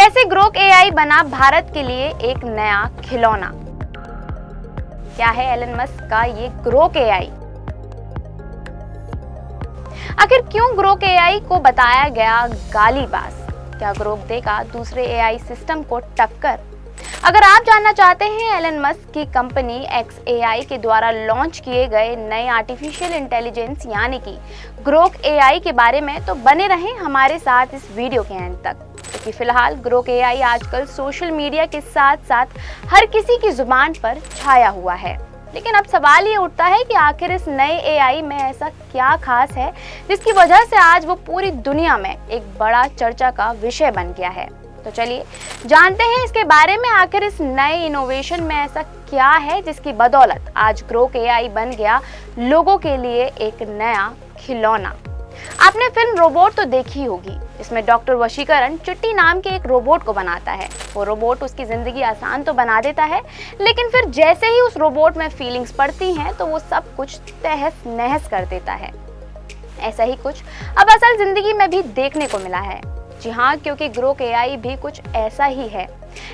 कैसे Grok AI बना भारत के लिए एक नया खिलौना। क्या है एलन मस्क का ये ग्रोक एआई? आखिर क्यों ग्रोक एआई को बताया गया गालीबाज? क्या ग्रोक देगा दूसरे एआई सिस्टम को टक्कर? अगर आप जानना चाहते हैं एलन मस्क की कंपनी XAI के द्वारा लॉन्च किए गए नए आर्टिफिशियल इंटेलिजेंस यानी कि ग्रोक एआई के बारे में, तो बने रहें हमारे साथ इस वीडियो के अंत तक, क्योंकि फिलहाल ग्रोक एआई आजकल सोशल मीडिया के साथ साथ हर किसी की जुबान पर छाया हुआ है। लेकिन अब सवाल ये उठता है कि आखिर इस नए एआई में ऐसा क्या खास है जिसकी वजह से आज वो पूरी दुनिया में एक बड़ा चर्चा का विषय बन गया है। तो चलिए जानते हैं इसके बारे में, आखिर इस नए इनोवेशन में ऐसा क्या है जिसकी बदौलत आज ग्रोक एआई बन गया लोगों के लिए एक नया खिलौना। आपने फिल्म रोबोट तो देखी होगी, इसमें डॉक्टर वशीकरण चिट्टी नाम के एक रोबोट को बनाता है। वो रोबोट उसकी जिंदगी आसान तो बना देता है, लेकिन फिर जैसे ही उस रोबोट में फीलिंग्स पड़ती हैं तो वो सब कुछ तहस नहस कर देता है। ऐसा ही कुछ अब असल जिंदगी में भी देखने को मिला है। जी हाँ, क्योंकि ग्रोक एआई भी कुछ ऐसा ही है।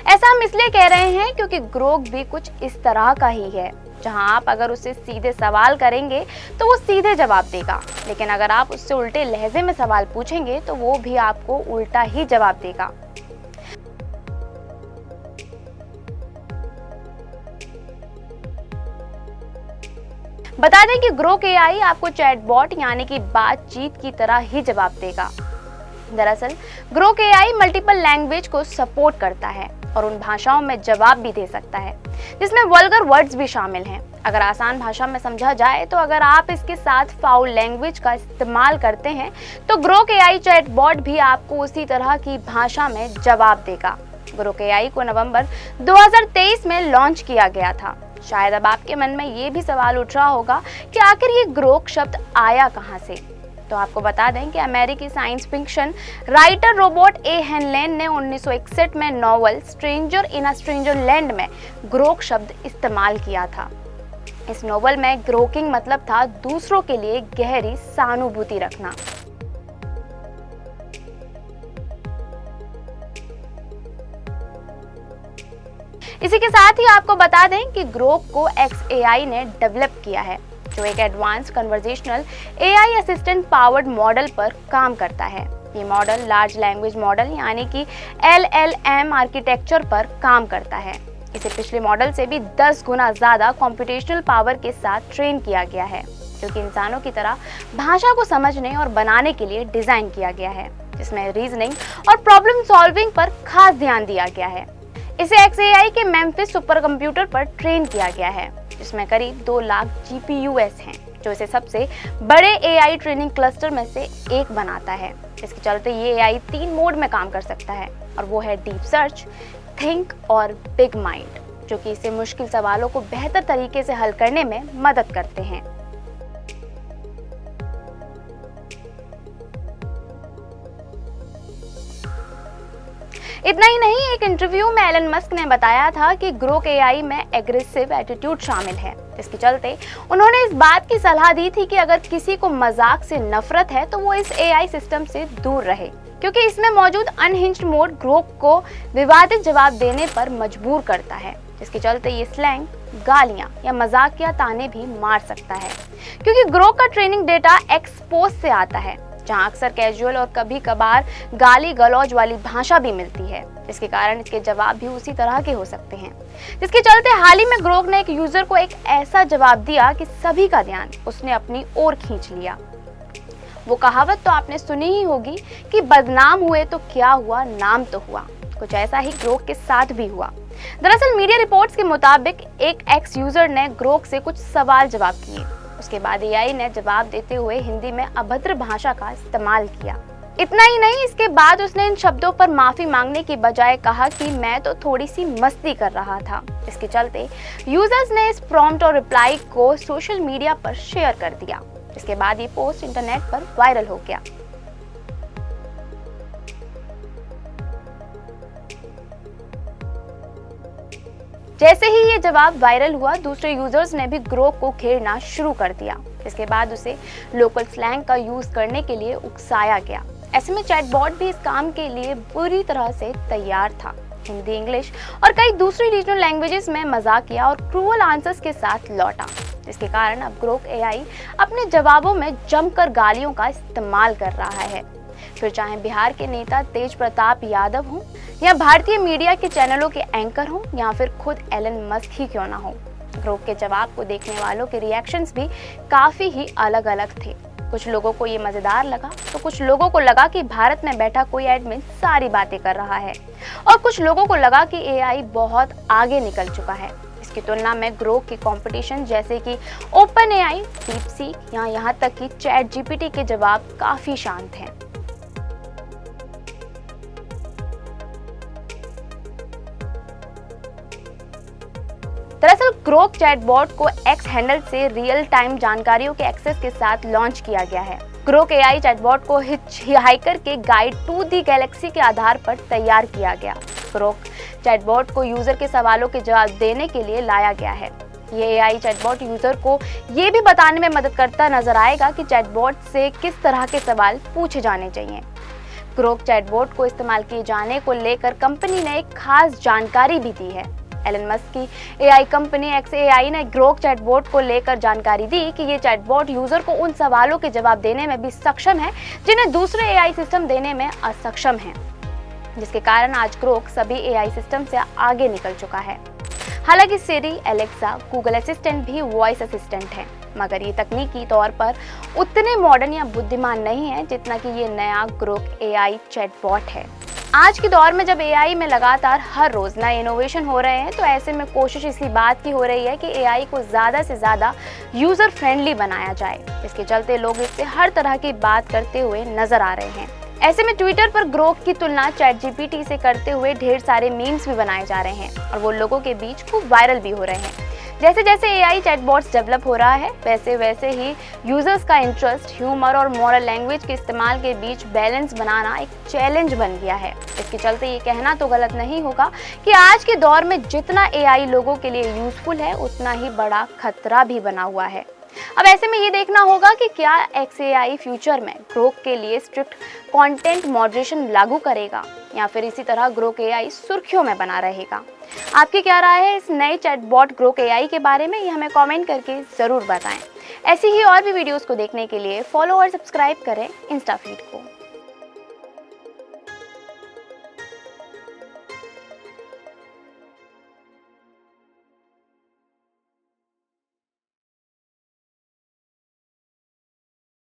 ऐसा हम इसलिए कह रहे हैं क्योंकि ग्रोक भी कुछ इस तरह का ही है, जहां आप अगर उससे सीधे सवाल करेंगे तो वो सीधे जवाब देगा, लेकिन अगर आप उससे उल्टे लहजे में सवाल पूछेंगे तो वो भी आपको उल्टा ही जवाब देगा। बता दें कि ग्रोक एआई आपको चैटबॉट यानी कि बातचीत की तरह ही जवाब देगा। दरअसल ग्रोक एआई मल्टीपल लैंग्वेज को सपोर्ट करता है और उन भाषाओं में जवाब भी दे सकता है जिसमें वल्गर वर्ड्स भी शामिल हैं। अगर आसान भाषा में समझा जाए तो अगर आप इसके साथ फाउल लैंग्वेज का इस्तेमाल करते हैं तो ग्रोक एआई चैटबॉट भी आपको उसी तरह की भाषा में जवाब देगा। ग्रोक एआई को नवंबर 2023 में लॉन्च किया गया था। शायद अब आपके मन में ये भी सवाल उठ रहा होगा कि आखिर ये ग्रोक शब्द आया कहाँ से। तो आपको बता दें कि अमेरिकी science fiction writer Robert A Heinlein ने 1961 में novel stranger in a stranger land में ग्रोक शब्द इस्तेमाल किया था। इस नॉवल में ग्रोकिंग मतलब था दूसरों के लिए गहरी सहानुभूति रखना। इसी के साथ ही आपको बता दें कि ग्रोक को XAI ने डेवलप किया है, जो एक advance conversational AI assistant powered model पर काम करता है। ये मॉडल लार्ज लैंग्वेज मॉडल यानी कि LLM आर्किटेक्चर पर काम करता है। इसे पिछले मॉडल से भी 10 गुना ज्यादा कंप्यूटेशनल पावर के साथ ट्रेन किया गया है, जो कि इंसानों की तरह भाषा को समझने और बनाने के लिए डिजाइन किया गया है, जिसमें रीजनिंग और प्रॉब्लम सॉल्विंग पर खास ध्यान दिया गया है। इसे XAI के मेम्फिस सुपर कंप्यूटर पर ट्रेन किया गया है, जिसमें करीब 2 लाख GPUs हैं, जो इसे सबसे बड़े AI ट्रेनिंग क्लस्टर में से एक बनाता है। इसके चलते ये AI 3 मोड में काम कर सकता है, और वो है डीप सर्च, थिंक और बिग माइंड, जो कि इसे मुश्किल सवालों को बेहतर तरीके से हल करने में मदद करते हैं। इतना ही नहीं, एक इंटरव्यू में एलन मस्क ने बताया था कि ग्रोक एआई में एग्रेसिव एटीट्यूड शामिल है। इसके चलते उन्होंने इस बात की सलाह दी थी कि अगर किसी को मजाक से नफरत है तो वो इस एआई सिस्टम से दूर रहे, क्योंकि इसमें मौजूद अनहिंज्ड मोड ग्रोक को विवादित जवाब देने पर मजबूर करता है, जिसके चलते ये स्लैंग, गालियां या मजाकिया ताने भी मार सकता है। क्योंकि ग्रोक का ट्रेनिंग डेटा एक्सपोज से आता है, जहां अक्सर कैजुअल और कभी कभार गाली गलौज वाली भाषा भी मिलती है, जिसके कारण इसके जवाब भी उसी तरह के हो सकते हैं। जिसके चलते हाल ही में ग्रोक ने एक यूजर को एक ऐसा जवाब दिया कि सभी का ध्यान उसने अपनी ओर खींच लिया। वो कहावत तो आपने सुनी ही होगी कि बदनाम हुए तो क्या हुआ, नाम तो हुआ। कुछ ऐसा ही ग्रोक के साथ भी हुआ। दरअसल मीडिया रिपोर्ट्स के मुताबिक एक एक्स यूजर ने ग्रोक से कुछ सवाल जवाब किए। उसके बाद एआई ने जवाब देते हुए हिंदी में अभद्र भाषा का इस्तेमाल किया। इतना ही नहीं, इसके बाद उसने इन शब्दों पर माफी मांगने की बजाय कहा कि मैं तो थोड़ी सी मस्ती कर रहा था। इसके चलते यूजर्स ने इस प्रॉम्प्ट और रिप्लाई को सोशल मीडिया पर शेयर कर दिया। इसके बाद ये पोस्ट इंटरनेट पर वायरल हो गया। जैसे ही ये जवाब वायरल हुआ, दूसरे यूजर्स ने भी ग्रोक को घेरना शुरू कर दिया। इसके बाद उसे लोकल स्लैंग का यूज करने के लिए उकसाया गया। ऐसे में चैटबॉट भी इस काम के लिए पूरी तरह से तैयार था। हिंदी, इंग्लिश और कई दूसरी रीजनल लैंग्वेजेस में मजाकिया और क्रूअल आंसर्स के साथ लौटा, जिसके कारण अब ग्रोक एआई अपने जवाबों में जमकर गालियों का इस्तेमाल कर रहा है। फिर चाहे बिहार के नेता तेज प्रताप यादव हों या भारतीय मीडिया के चैनलों के एंकर हों या फिर खुद एलन मस्क ही क्यों ना हो, ग्रोक के जवाब को देखने वालों के रिएक्शंस भी काफी ही अलग अलग थे। कुछ लोगों को ये मजेदार लगा तो कुछ लोगों को लगा कि भारत में बैठा कोई एडमिन सारी बातें कर रहा है, और कुछ लोगों को लगा कि एआई बहुत आगे निकल चुका है। इसकी तुलना में ग्रोक के कंपटीशन जैसे कि ओपन एआई, डीपसीक या यहाँ तक कि चैट जीपीटी के जवाब काफी शांत हैं। दरअसल ग्रोक चैटबॉट को एक्स हैंडल से रियल टाइम जानकारियों के एक्सेस के साथ लॉन्च किया गया है। ग्रोक एआई चैटबॉट को हिचहाइकर के गाइड टू द गैलेक्सी के आधार पर तैयार किया गया। ग्रोक चैटबॉट को यूजर के सवालों के जवाब देने के लिए लाया गया है। ये एआई चैटबॉट यूजर को ये भी बताने में मदद करता नजर आएगा कि चैटबॉट से किस तरह के सवाल पूछे जाने चाहिए। ग्रोक चैटबॉट को इस्तेमाल किए जाने को लेकर कंपनी ने एक खास जानकारी भी दी है। एलन मस्क की एआई कंपनी XAI ने ग्रोक चैटबॉट को लेकर जानकारी दी कि ये चैटबॉट यूजर को उन सवालों के जवाब देने में भी सक्षम है जिन्हें दूसरे एआई सिस्टम देने में असक्षम हैं, जिसके कारण आज ग्रोक सभी एआई सिस्टम से आगे निकल चुका है। हालांकि सिरी, एलेक्सा, गूगल असिस्टेंट भी वॉइस असिस्टेंट हैं, मगर ये तकनीकी तौर पर उतने मॉडर्न या बुद्धिमान नहीं है जितना कि ये नया ग्रोक एआई चैटबॉट है। आज के दौर में जब एआई में लगातार हर रोज नए इनोवेशन हो रहे हैं, तो ऐसे में कोशिश इसी बात की हो रही है कि एआई को ज्यादा से ज्यादा यूजर फ्रेंडली बनाया जाए। इसके चलते लोग इससे हर तरह की बात करते हुए नजर आ रहे हैं। ऐसे में ट्विटर पर ग्रोक की तुलना चैट जीपीटी से करते हुए ढेर सारे मीम्स भी बनाए जा रहे हैं और वो लोगों के बीच खूब वायरल भी हो रहे हैं। जैसे जैसे एआई चैटबॉट्स डेवलप हो रहा है, वैसे वैसे ही यूजर्स का इंटरेस्ट ह्यूमर और मॉरल लैंग्वेज के इस्तेमाल के बीच बैलेंस बनाना एक चैलेंज बन गया है। इसके चलते ये कहना तो गलत नहीं होगा कि आज के दौर में जितना एआई लोगों के लिए यूजफुल है, उतना ही बड़ा खतरा भी बना हुआ है। अब ऐसे में ये देखना होगा कि क्या XAI फ्यूचर में ग्रोक के लिए स्ट्रिक्ट कंटेंट मॉडरेशन लागू करेगा या फिर इसी तरह ग्रोक एआई सुर्खियों में बना रहेगा। आपकी क्या राय है इस नए चैटबॉट ग्रोक एआई के बारे में, ये हमें कमेंट करके ज़रूर बताएं। ऐसी ही और भी वीडियोस को देखने के लिए फॉलो और सब्सक्राइब करें इंस्टा फीड को।